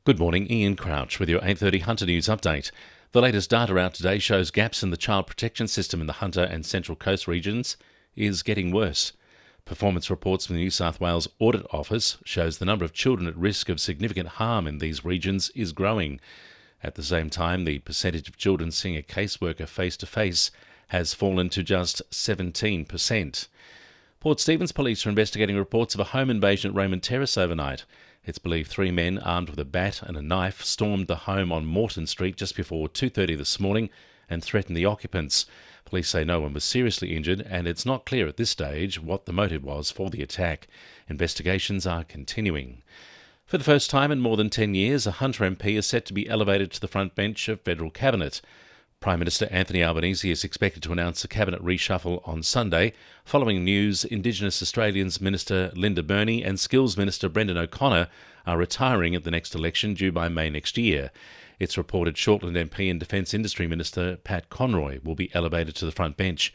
Good morning, Ian Crouch with your 8:30 Hunter News update. The latest data out today shows gaps in the child protection system in the Hunter and Central Coast regions is getting worse. Performance reports from the New South Wales Audit Office shows the number of children at risk of significant harm in these regions is growing. At the same time, the percentage of children seeing a caseworker face-to-face has fallen to just 17%. Port Stephens police are investigating reports of a home invasion at Raymond Terrace overnight. It's believed 3 men armed with a bat and a knife stormed the home on Moreton Street just before 2:30 this morning and threatened the occupants. Police say no one was seriously injured, and it's not clear at this stage what the motive was for the attack. Investigations are continuing. For the first time in more than 10 years, a Hunter MP is set to be elevated to the front bench of federal cabinet. Prime Minister Anthony Albanese is expected to announce a cabinet reshuffle on Sunday, following news Indigenous Australians Minister Linda Burney and Skills Minister Brendan O'Connor are retiring at the next election due by May next year. It's reported Shortland MP and Defence Industry Minister Pat Conroy will be elevated to the front bench.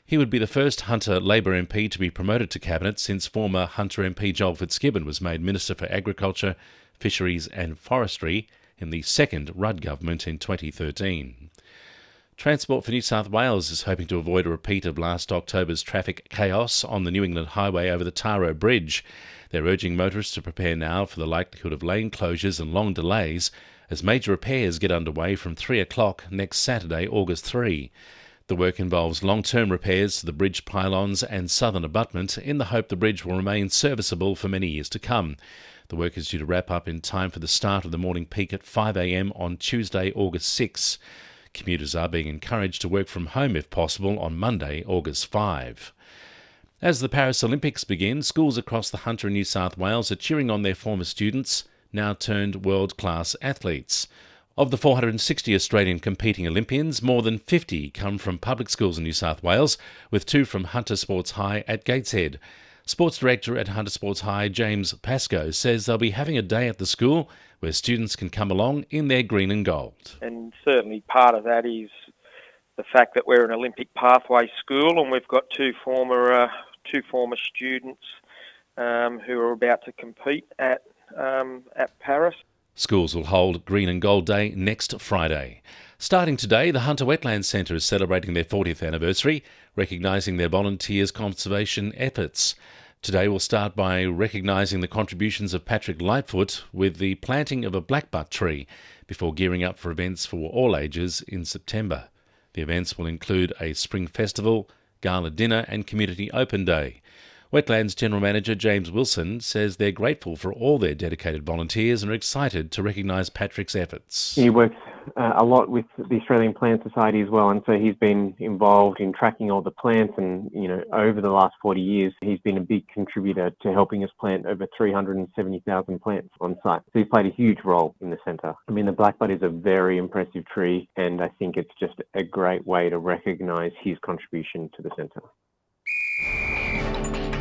He would be the first Hunter Labor MP to be promoted to cabinet since former Hunter MP Joel Fitzgibbon was made Minister for Agriculture, Fisheries and Forestry in the second Rudd government in 2013. Transport for New South Wales is hoping to avoid a repeat of last October's traffic chaos on the New England Highway over the Taro Bridge. They're urging motorists to prepare now for the likelihood of lane closures and long delays as major repairs get underway from 3 o'clock next Saturday, August 3. The work involves long-term repairs to the bridge pylons and southern abutment in the hope the bridge will remain serviceable for many years to come. The work is due to wrap up in time for the start of the morning peak at 5 a.m. on Tuesday, August 6. Commuters are being encouraged to work from home if possible on Monday, August 5. As the Paris Olympics begin, schools across the Hunter and New South Wales are cheering on their former students, now turned world-class athletes. Of the 460 Australian competing Olympians, more than 50 come from public schools in New South Wales, with 2 from Hunter Sports High at Gateshead. Sports Director at Hunter Sports High, James Pascoe, says they'll be having a day at the school where students can come along in their green and gold. And certainly part of that is the fact that we're an Olympic pathway school, and we've got two former students who are about to compete at Paris. Schools will hold Green and Gold Day next Friday. Starting today, the Hunter Wetlands Centre is celebrating their 40th anniversary, recognising their volunteers' conservation efforts. Today we'll start by recognising the contributions of Patrick Lightfoot with the planting of a blackbutt tree before gearing up for events for all ages in September. The events will include a spring festival, gala dinner and community open day. Wetlands General Manager James Wilson says they're grateful for all their dedicated volunteers and are excited to recognise Patrick's efforts. He works a lot with the Australian Plant Society as well, and so he's been involved in tracking all the plants, and over the last 40 years he's been a big contributor to helping us plant over 370,000 plants on site. So he's played a huge role in the centre. I mean, the blackbutt is a very impressive tree, and I think it's just a great way to recognise his contribution to the centre.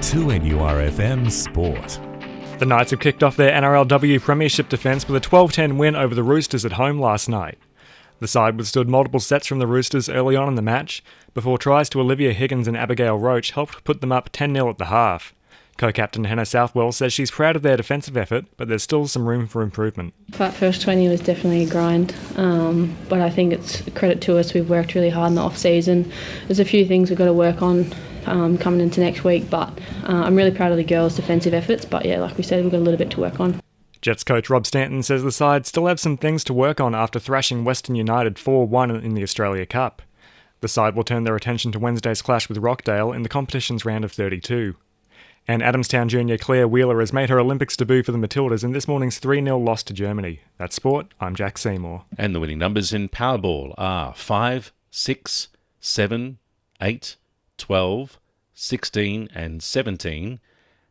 2NURFM Sport. The Knights have kicked off their NRLW Premiership defence with a 12-10 win over the Roosters at home last night. The side withstood multiple sets from the Roosters early on in the match, before tries to Olivia Higgins and Abigail Roach helped put them up 10-0 at the half. Co-captain Hannah Southwell says she's proud of their defensive effort, but there's still some room for improvement. That first 20 was definitely a grind, but I think it's a credit to us. We've worked really hard in the off-season. There's a few things we've got to work on coming into next week, but I'm really proud of the girls' defensive efforts, but yeah, like we said, we've got a little bit to work on. Jets coach Rob Stanton says the side still have some things to work on after thrashing Western United 4-1 in the Australia Cup. The side will turn their attention to Wednesday's clash with Rockdale in the competition's round of 32. And Adamstown junior Claire Wheeler has made her Olympics debut for the Matildas in this morning's 3-0 loss to Germany. That's sport, I'm Jack Seymour. And the winning numbers in Powerball are 5, 6, 7, 8, 12, 16 and 17,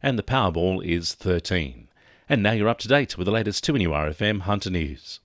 and the Powerball is 13. And now you're up to date with the latest 2NURFM Hunter News.